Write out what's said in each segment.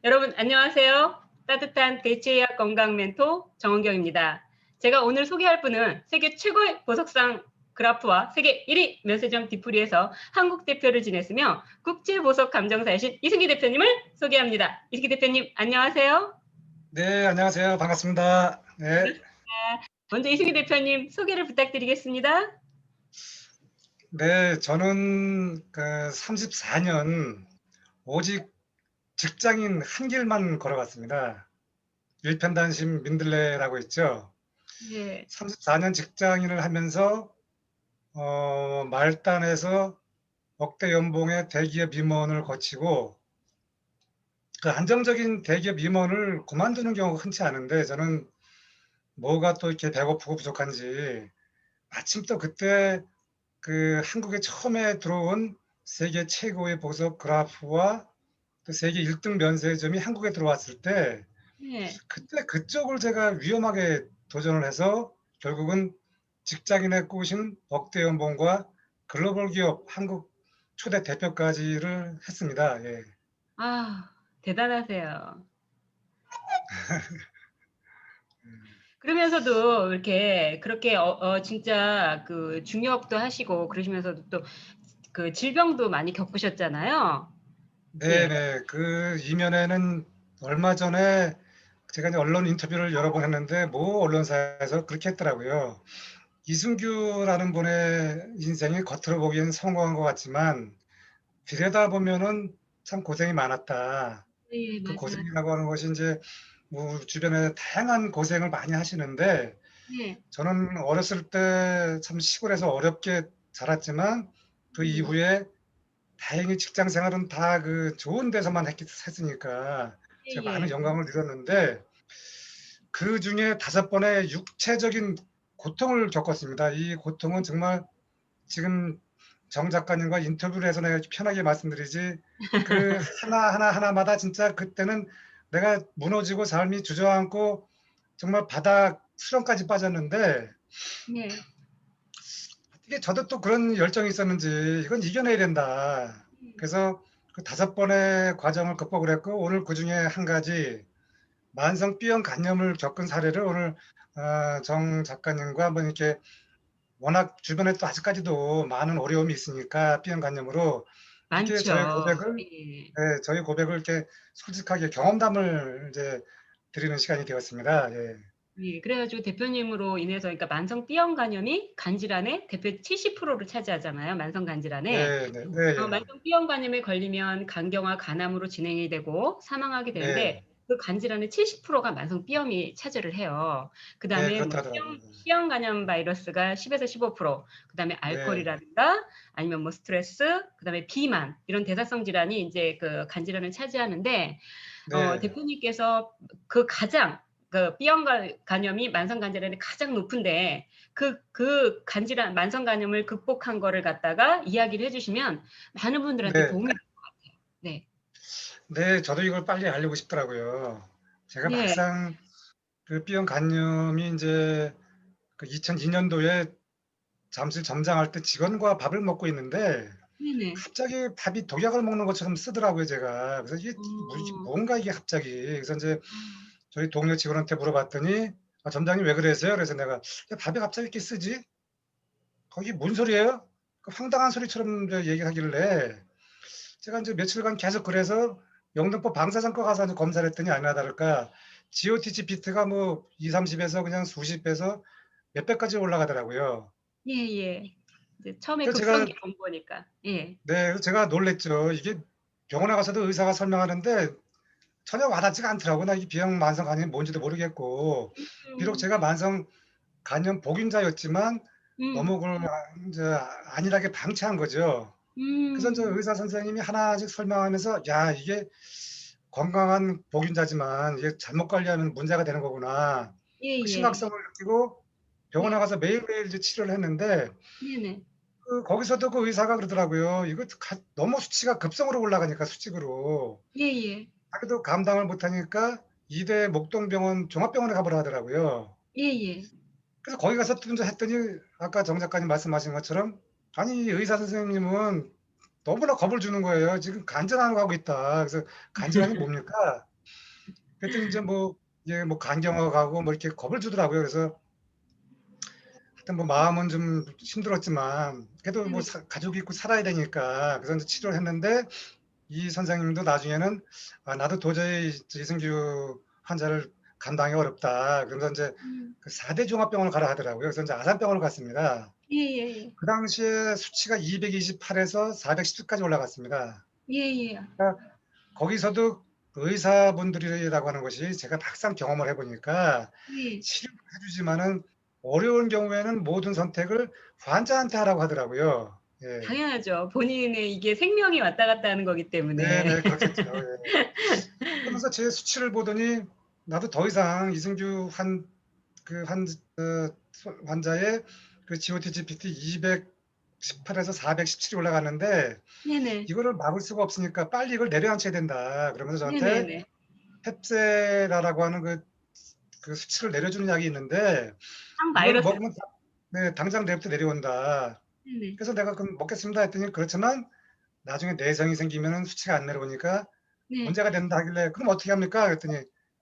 여러분 안녕하세요. 따뜻한 대체의학 건강 멘토 정은경입니다. 제가 오늘 소개할 분은 세계 최고의 보석상 그라프와 세계 1위 면세점 디프리에서 한국 대표를 지냈으며 국제 보석 감정사이신 이승기 대표님을 소개합니다. 이승기 대표님 안녕하세요. 네, 안녕하세요. 반갑습니다. 네. 먼저 이승기 대표님 소개를 부탁드리겠습니다. 네, 저는 34년 오직 직장인 한 길만 걸어갔습니다. 일편단심 민들레라고 있죠. 네. 34년 직장인을 하면서 말단에서 억대 연봉의 대기업 임원을 거치고 그 안정적인 대기업 임원을 그만두는 경우가 흔치 않은데 저는 뭐가 또 이렇게 배고프고 부족한지 마침 또 그때 한국에 처음에 들어온 세계 최고의 보석 그라프와 또 세계 1등 면세점이 한국에 들어왔을 때 네. 그때 그쪽을 제가 위험하게 도전을 해서 결국은 직장인의 꾸신 억대 연봉과 글로벌 기업 한국 초대 대표까지를 했습니다. 예. 아, 대단하세요. 그러면서도 이렇게 그렇게 진짜 그 중역도 하시고 그러시면서도 또 그 질병도 많이 겪으셨잖아요. 예. 네네. 그 이면에는 얼마 전에 제가 이제 언론 인터뷰를 여러 번 했는데 모 언론사에서 그렇게 했더라고요. 이승규라는 분의 인생이 겉으로 보기엔 성공한 것 같지만 들여다보면은 참 고생이 많았다. 네, 그 맞아요. 고생이라고 하는 것이 인제 뭐 주변에 다양한 고생을 많이 하시는데 네. 저는 어렸을 때 참 시골에서 어렵게 자랐지만 그 음. 이후에 다행히 직장 생활은 다 좋은 데서만 했으니까 제가 많은 예예. 영감을 누렸는데 그중에 5번의 육체적인 고통을 겪었습니다. 이 고통은 정말 지금 정 작가님과 인터뷰를 해서 내가 이렇게 편하게 말씀드리지 하나마다 진짜 그때는 내가 무너지고 삶이 주저앉고 정말 바닥 수렁까지 빠졌는데 네. 어떻게 저도 또 그런 열정이 있었는지 '이건 이겨내야 된다.' 음. 그래서 그 5번의 과정을 극복을 했고 오늘 그중에 한 가지 만성 B형 간염을 겪은 사례를 오늘 정 작가님과 한번 이렇게 워낙 주변에 또 아직까지도 많은 어려움이 있으니까 B형 간염으로 이렇게 많죠. 예. 저희 고백을 이렇게 솔직하게 경험담을 이제 드리는 시간이 되었습니다. 예. 예. 그래 가지고 대표님으로 인해서 그러니까 만성 B형 간염이 간질환의 대표 70%를 차지하잖아요, 만성 간질환에. 네 네. 네. 만성 B형 간염에 걸리면 간경화 간암으로 진행이 되고 사망하게 되는데 네. 그 간질환의 70%가 만성 B형이 차지를 해요. 네. 그다음에 뭐 그렇다 하더라고요. C형 간염 바이러스가 10에서 15%, 그다음에 네. 알코올이라든가 아니면 뭐 스트레스, 그다음에 비만 이런 대사성 질환이 인제 그 간질환을 차지하는데 네. 대표님께서 그 가장 그 B형 간염이 만성 간질환이 가장 높은데 그 간질환 만성 간염을 극복한 거를 갖다가 이야기를 해 주시면 많은 분들한테 네. 도움이 될 것 같아요. 네. 네. 저도 이걸 빨리 알리고 싶더라고요. 제가 네. 막상 B형 간염이 인제 2002 년도에 잠실 점장할 때 직원과 밥을 먹고 있는데 네네. 갑자기 밥이 독약을 먹는 것처럼 쓰더라고요 제가. 그래서 이게 어. 뭔가 이게 갑자기. 그래서 인제 아. 저희 동료 직원한테 물어봤더니 "아 점장님 왜 그러세요?" 그래서 내가 "야 밥이 갑자기 이렇게 쓰지? 거기 뭔 소리예요?" 그 황당한 소리처럼 이제 얘기하길래 제가 인제 며칠간 계속 그래서 영등포 방사선과 가서 이제 검사를 했더니 아니나 다를까 GOTC 비트가 뭐 20-30 에서 그냥 수십 배에서 몇 배까지 올라가더라고요. 예예. 이제 처음에 그래서 제가 급성기 본 거니까. 예. 네 그래서 제가 놀랐죠. 이게 병원에 가서도 의사가 설명하는데 전혀 와닿지가 않더라고요. 나 이 B형 만성 간염이 뭔지도 모르겠고 비록 음. 제가 만성 간염 복균자였지만 음. 너무 그걸 인제 안일하게 방치한 거죠. 그래서 인제 음. 의사 선생님이 하나씩 설명하면서 "야 이게 건강한 복균자지만 이게 잘못 관리하면 문제가 되는 거구나." 그 예예. 심각성을 느끼고 병원에 네. 가서 매일매일 이제 치료를 했는데 네네. 거기서도 그 의사가 그러더라고요. "이거 너무 수치가 급성으로 올라가니까 수직으로 예예. 자기도 감당을 못하니까 이대 목동병원 종합병원에 가 보라." 하더라고요. 예예. 그래서 거기 가서 또 인제 했더니 아까 정 작가님 말씀하신 것처럼 "아니 의사 선생님은 너무나 겁을 주는 거예요. 지금 간질환을 하고 있다." 그래서 "간질환이 뭡니까?" 그랬더니 이제 뭐 이게 뭐 간경화가고 뭐 이렇게 겁을 주더라고요. 그래서 하여튼 뭐 마음은 좀 힘들었지만 그래도 뭐 네네. 가족이 있고 살아야 되니까 그래서 이제 치료를 했는데 이 선생님도 나중에는 아, 나도 도저히 이승규 환자를 감당이 어렵다. 그러면서 이제 음. 그 4대 종합병원을 가라 하더라고요. 그래서 이제 아산병원을 갔습니다. 예예예. 그 당시에 수치가 228에서 410까지 올라갔습니다. 예예. 그러니까 거기서도 의사분들이라고 하는 것이 제가 막상 경험을 해보니까 예. 치료를 해주지만은 어려운 경우에는 모든 선택을 환자한테 하라고 하더라고요. 예. 당연하죠. 본인의 이게 생명이 왔다 갔다 하는 거기 때문에. 네네, 그렇겠죠. 예. 그러면서 제 수치를 보더니 나도 더 이상 이승규 환자의 그 GOT, GPT 218에서 417이 올라갔는데 네네. 이거를 막을 수가 없으니까 빨리 이걸 내려앉혀야 된다. 그러면서 저한테 네네네. 펩세라라고 하는 그 수치를 내려주는 약이 있는데 이거를 항바이러스. 먹으면 네, 당장 내일부터 내려온다. 네네. 그래서 내가 그럼 먹겠습니다 했더니 그렇지만 나중에 내성이 생기면은 수치가 안 내려오니까 네. 문제가 된다 하길래 그럼 어떻게 합니까? 그랬더니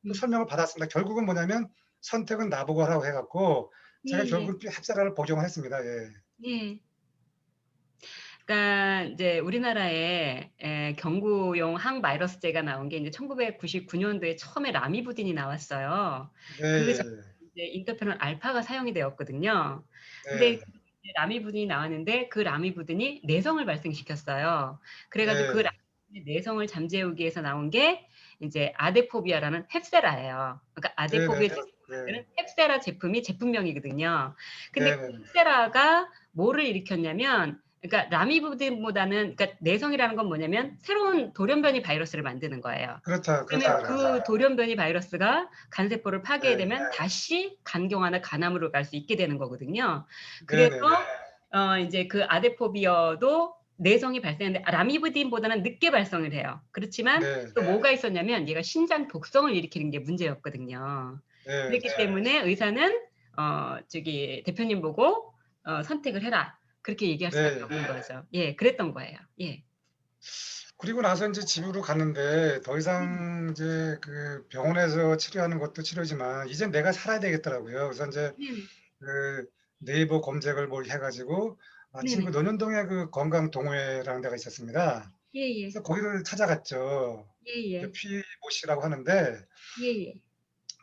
또 음. 설명을 받았습니다. 결국은 뭐냐면 선택은 나보고 하라고 해갖고 제가 예예. 결국은 햅사라를 복용을 했습니다. 예. 예. 그러니까 이제 우리나라에 경구용 항바이러스제가 나온 게 이제 1999년도에 처음에 라미부딘이 나왔어요. 네, 그 전 예, 이제 인터페론 알파가 사용이 되었거든요. 근데 네, 이제 라미부딘이 나왔는데 그 라미부딘이 내성을 발생시켰어요. 그래 가지고 그 네, 라미부딘의 내성을 잠재우기 위해서 나온 게 이제 아데포비아라는 햅세라예요. 그러니까 네, 네, 아데포비아 네, 제품을 네, 만드는 햅세라 제품이 제품명이거든요. 근데 네, 그 네. 햅세라가 뭐를 일으켰냐면 그러니까 라미부딘보다는 그러니까 내성이라는 건 뭐냐면 새로운 돌연변이 바이러스를 만드는 거예요. 그렇다, 그렇다 그러면 그래요. 그 돌연변이 바이러스가 간세포를 네, 파괴되면 다시 간경화나 간암으로 갈 수 있게 되는 거거든요. 네, 그래서 네, 네, 이제 그 아데포비어도 내성이 발생했는데 라미부딘보다는 늦게 발성을 해요. 그렇지만 네, 또 뭐가 있었냐면 얘가 신장 독성을 일으키는 게 문제였거든요. 네, 그랬기 때문에 의사는 저기 대표님 보고 선택을 해라. 그렇게 얘기할 수밖에 네. 없는 거죠. 예, 그랬던 거예요. 예. 그리고 나서 이제 집으로 갔는데 더 음. 이상 이제 그 병원에서 치료하는 것도 치료지만 이제 내가 살아야 되겠더라고요. 그래서 이제 네네. 그 네이버 검색을 뭘 해가지고 마침 그 네네. 논현동에 그 건강동호회라는 데가 있었습니다. 예예. 그래서 거기를 찾아갔죠. 예예. 피모 씨라고 하는데 예예.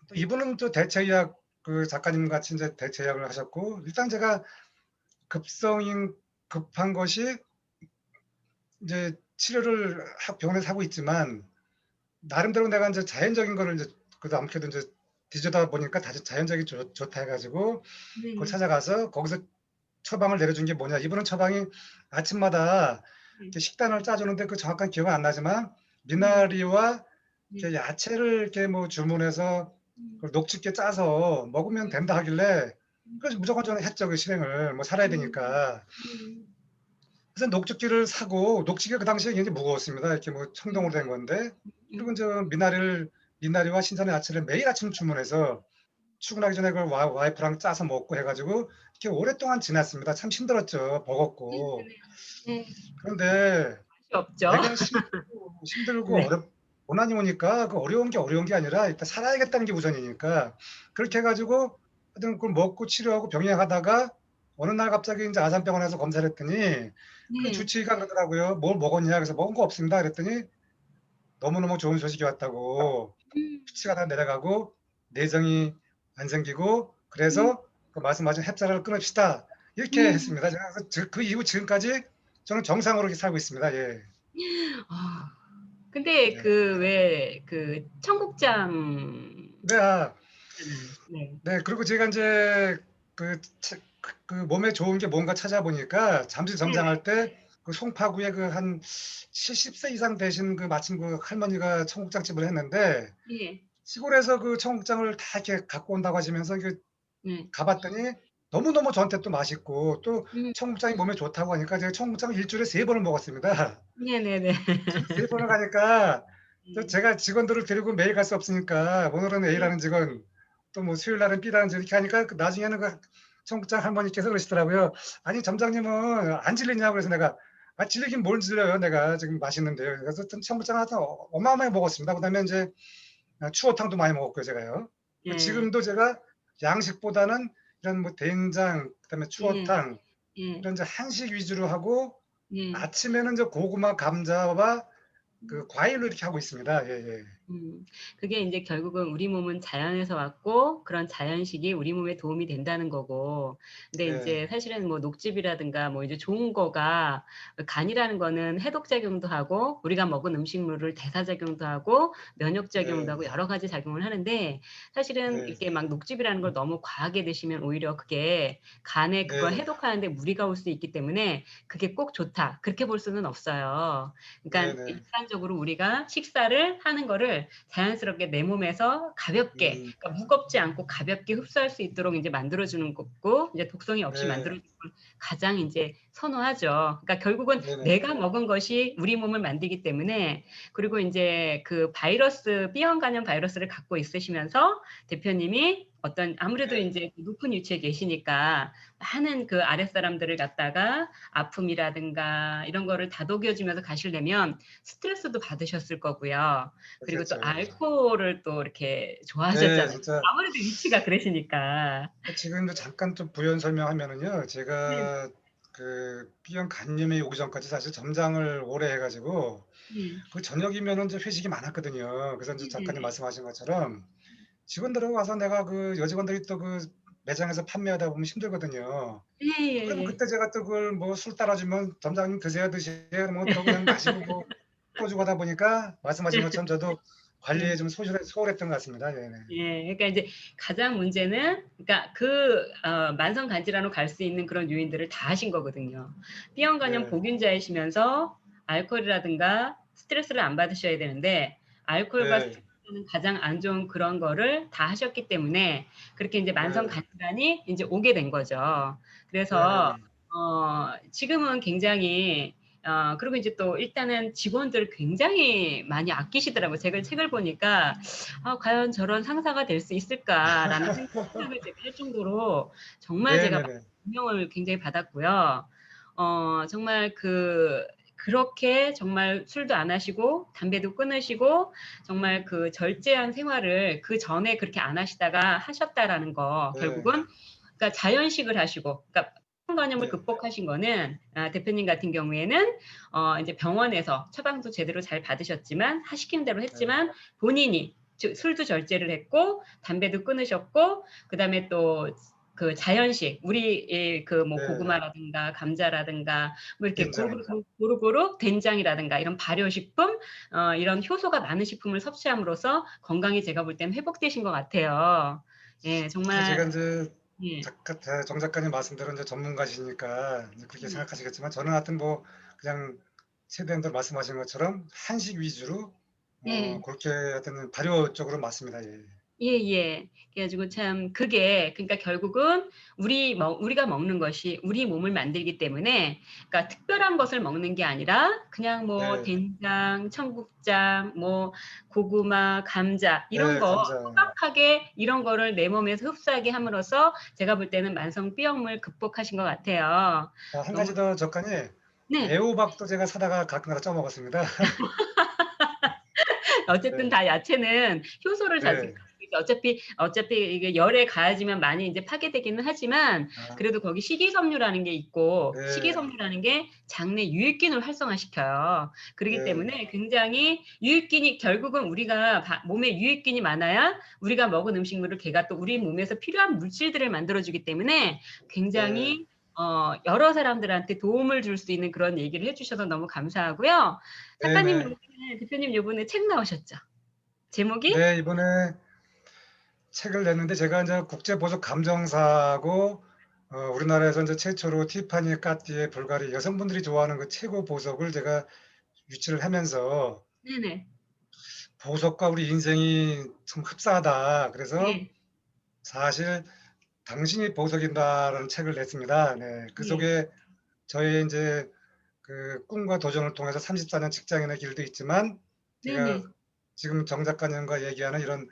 또 이분은 또 대체의학 그 작가님 같이 이제 대체의학을 하셨고 일단 제가 급성인 급한 것이 이제 치료를 병원에서 하고 있지만 나름대로 내가 이제 자연적인 거를 이제 그래도 아무래도 이제 뒤져다 보니까 다시 자연적이 좋다 해가지고 그걸 네네. 찾아가서 거기서 처방을 내려준 게 뭐냐. 이분은 처방이 아침마다 네. 이렇게 식단을 짜주는데 그 정확한 기억은 안 나지만 네. 미나리와 네. 이렇게 야채를 이렇게 뭐 주문해서 음. 그걸 녹즙게 짜서 먹으면 된다 하길래 음. 그래서 무조건 저는 했죠. 그 실행을 뭐 살아야 음. 되니까. 음. 그래서 녹즙기를 사고 녹즙기가 그 당시에 굉장히 무거웠습니다. 이렇게 뭐 음. 청동으로 된 건데 그리고 음. 이제 미나리와 신선한 야채를 매일 아침 주문해서 출근하기 전에 그걸 와이프랑 짜서 먹고 해가지고 이렇게 오랫동안 지났습니다. 참 힘들었죠. 버겁고. 네네네. 네. 그런데 맛이 없죠. 내가 힘들고 네. 고난이 오니까 그 어려운 게 아니라 일단 살아야겠다는 게 우선이니까 그렇게 해가지고 하여튼 그걸 먹고 치료하고 병행하다가 어느 날 갑자기 이제 아산병원에서 검사를 했더니 그 네. 주치의가 그러더라고요. 뭘 먹었냐? 그래서 먹은 거 없습니다. 그랬더니 너무너무 좋은 소식이 왔다고 음. 수치가 다 내려가고 내성이 안 생기고 음. 그래서 그 말씀하신 햅쌀을 끊읍시다. 이렇게 음. 했습니다. 제가 그 이후 지금까지 저는 정상으로 이렇게 살고 있습니다. 예. 아. 근데 네. 그 왜 그 청국장 네, 아, 있잖아요. 네. 네. 그리고 제가 이제 그, 그 몸에 좋은 게 뭔가 찾아보니까 잠시 네네. 점장할 때 그 송파구에 그 한 70세 이상 되신 그 마침 그 할머니가 청국장집을 했는데 예. 시골에서 그 청국장을 다 이렇게 갖고 온다고 하시면서 그 네. 가봤더니 너무너무 저한테 또 맛있고 또 음. 청국장이 몸에 좋다고 하니까 제가 청국장을 일주일에 3번을 먹었습니다. 네네네. 그 3번을 가니까 또 음. 제가 직원들을 데리고 매일 갈 수 없으니까 오늘은 네. A라는 직원 또 뭐 수요일 날은 B라는 직원 이렇게 하니까 나중에는 그 청국장 할머니께서 그러시더라고요. 아니 점장님은 안 질리냐고 그래서 내가 아 질리긴 뭘 질려요. 내가 지금 맛있는데요. 그래서 청국장 하여튼 어마어마하게 먹었습니다. 그다음에 이제 추어탕도 많이 먹었고요, 제가요. 예. 지금도 제가 양식보다는 이런 뭐 된장, 그다음에 예. 추어탕 예. 이런 이제 한식 위주로 하고 예. 아침에는 이제 고구마, 감자와 그 과일로 이렇게 하고 있습니다. 예예. 음. 그게 인제 결국은 우리 몸은 자연에서 왔고 그런 자연식이 우리 몸에 도움이 된다는 거고, 근데 네. 인제 사실은 뭐 녹즙이라든가 뭐 이제 좋은 거가, 간이라는 거는 해독 작용도 하고 우리가 먹은 음식물을 대사 작용도 하고 면역 작용도 네. 하고 여러 가지 작용을 하는데, 사실은 네. 이렇게 막 녹즙이라는 걸 너무 과하게 드시면 오히려 그게 간에 그걸 네. 해독하는 데 무리가 올 수 있기 때문에 그게 꼭 좋다, 그렇게 볼 수는 없어요. 그러니깐 네네. 일반적으로 우리가 식사를 하는 거를 자연스럽게 내 몸에서 가볍게, 음. 그러니까 무겁지 않고 가볍게 흡수할 수 있도록 인제 만들어 주는 거고, 이제 독성이 없이 만들어 네. 주는 걸 가장 인제 선호하죠. 그러니까 결국은 네네. 내가 먹은 것이 우리 몸을 만들기 때문에. 그리고 인제 그 바이러스, B형 간염 바이러스를 갖고 있으시면서 대표님이 어떤, 아무래도 네. 인제 높은 위치에 계시니까 많은 그 아랫사람들을 갖다가 아픔이라든가 이런 거를 다독여 주면서 가시려면 스트레스도 받으셨을 거고요. 그리고 또 그렇겠죠. 알코올을 또 이렇게 네. 좋아하셨잖아요. 진짜 아무래도 위치가 그러시니까. 지금도 잠깐 좀 부연 설명하면은요. 네. 제가 그 B형 간염이 오기 전까지 사실 점장을 오래 해 가지고 네. 그 저녁이면은 이제 회식이 많았거든요. 그래서 인제 작가님 네네네. 말씀하신 것처럼 직원들하고 가서 내가 그 여직원들이 또 그 매장에서 판매하다 보면 힘들거든요. 그러면 예예예. 그때 제가 또 그걸 뭐 술 따라 주면 "점장님 드세요, 드세요." 그러면 또 그냥 마시고 뭐 또 주고 하다 보니까 말씀하신 것처럼 저도 관리에 예. 좀 소홀했던 것 같습니다. 네네. 예. 그러니까 인제 가장 문제는, 그러니까 그 만성 간질환으로 갈 수 있는 그런 요인들을 다 하신 거거든요. B형 간염 네. 보균자이시면서 알코올이라든가 스트레스를 안 받으셔야 되는데, 알코올과 네. 스트레스는 가장 안 좋은 그런 거를 다 하셨기 때문에 그렇게 인제 만성 네. 간질환이 인제 오게 된 거죠. 그래서 네네네. 지금은 굉장히, 그리고 인제 또 일단은 직원들을 굉장히 많이 아끼시더라고요. 제가 책을 보니까 '아 과연 저런 상사가 될 수 있을까?'라는 생각을 제가 할 정도로 정말 제가 네네네. 감명을 굉장히 받았고요. 정말 그렇게 정말 술도 안 하시고 담배도 끊으시고 정말 그 절제한 생활을 그전에 그렇게 안 하시다가 하셨다라는 거, 네. 결국은 그러니까 자연식을 하시고, 그러니까 관염을 네. 극복하신 거는, 대표님 같은 경우에는 인제 병원에서 처방도 제대로 잘 받으셨지만 하시키는 대로 네. 했지만 본인이 즉 술도 절제를 했고 담배도 끊으셨고, 그다음에 또 그 자연식, 우리 그 뭐 네. 고구마라든가 감자라든가 뭐 이렇게 된장. 고루고루 된장이라든가 이런 발효식품, 이런 효소가 많은 식품을 섭취함으로써 건강이 제가 볼 때는 회복되신 것 같아요. 예 근데 제가 정말. 인제 예. 정 작가님 말씀대로 인제 전문가시니까 인제 그렇게 네. 생각하시겠지만 저는 하여튼 뭐 그냥 세대님들 말씀하신 것처럼 한식 위주로 네. 그렇게 하여튼 발효 쪽으로 맞습니다. 예. 예예. 그래 가지고 참 그게, 그러니까 결국은 우리가 먹는 것이 우리 몸을 만들기 때문에, 그러니까 특별한 것을 먹는 게 아니라 그냥 뭐 네. 된장, 청국장, 뭐 고구마, 감자 이런 네. 거 감자. 소박하게 이런 거를 내 몸에서 흡수하게 함으로써 제가 볼 때는 만성 B형을 극복하신 것 같아요. 한 너무. 가지 더 작가님, 네. 애호박도 제가 사다가 가끔가다 쪄 먹었습니다. 어쨌든 네. 다 야채는 효소를 자주 네. 가지고 있어, 어차피 이게 열에 가해지면 많이 인제 파괴되기는 하지만 아 그래도 거기 식이섬유라는 게 있고, 네. 식이섬유라는 게 장내 유익균을 활성화시켜요. 그러기 네. 때문에 굉장히 유익균이, 결국은 우리가 몸에 유익균이 많아야 우리가 먹은 음식물을 걔가 또 우리 몸에서 필요한 물질들을 만들어 주기 때문에 네. 굉장히 여러 사람들한테 도움을 줄 수 있는 그런 얘기를 해 주셔서 너무 감사하고요. 작가님 네네. 요번에, 대표님 요번에 책 나오셨죠? 제목이? 네. 이번에 책을 냈는데 제가 인제 국제 보석 감정사하고 우리나라에서 인제 최초로 티파니, 까띠에, 불가리 여성분들이 좋아하는 그 최고 보석을 제가 유치를 하면서 네네. "보석과 우리 인생이 참 흡사하다. 그래서 예. 사실 당신이 보석이다."라는 책을 냈습니다. 네. 그 예. 속에 저의 인제 그 꿈과 도전을 통해서 34년 직장인의 길도 있지만 제가 네네. 지금 정 작가님과 얘기하는 이런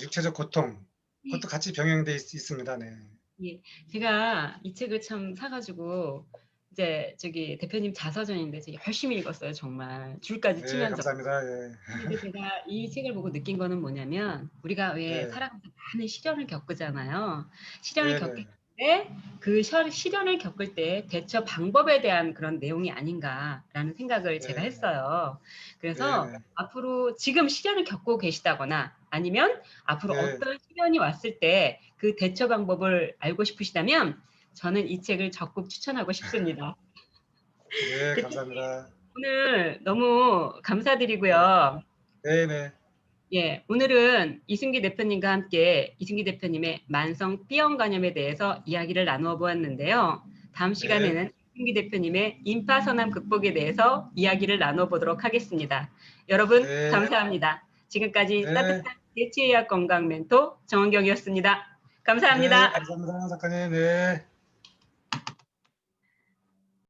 육체적 고통 예. 그것도 같이 병행돼 있습니다. 네. 예. 제가 이 책을 참 사 가지고 이제 저기 대표님 자서전인데 제가 열심히 읽었어요. 정말 줄까지 네, 치면서. 감사합니다. 예. 근데 제가 이 책을 보고 느낀 거는 뭐냐면 우리가 왜 네, 살아가면서 많은 시련을 겪잖아요. 시련을 네, 겪을 네, 때 그 시련을 겪을 때 대처 방법에 대한 그런 내용이 아닌가라는 생각을 제가 네, 했어요. 네, 그래서 네, 앞으로 지금 시련을 겪고 계시다거나 아니면 앞으로 네, 어떤 시련이 왔을 때 그 대처 방법을 알고 싶으시다면 저는 이 책을 적극 추천하고 싶습니다. 네, 대표님 감사합니다. 오늘 너무 네, 감사드리고요. 네, 네, 예, 오늘은 이승기 대표님과 함께 이승기 대표님의 만성 B형 간염에 대해서 이야기를 나누어 보았는데요. 다음 네, 시간에는 이승기 대표님의 임파선암 극복에 대해서 이야기를 나누어 보도록 하겠습니다. 여러분, 네, 감사합니다. 지금까지 네, 따뜻한 대체의학 건강 멘토 정은경이었습니다. 네, 감사합니다. 감사합니다, 작가님. 네.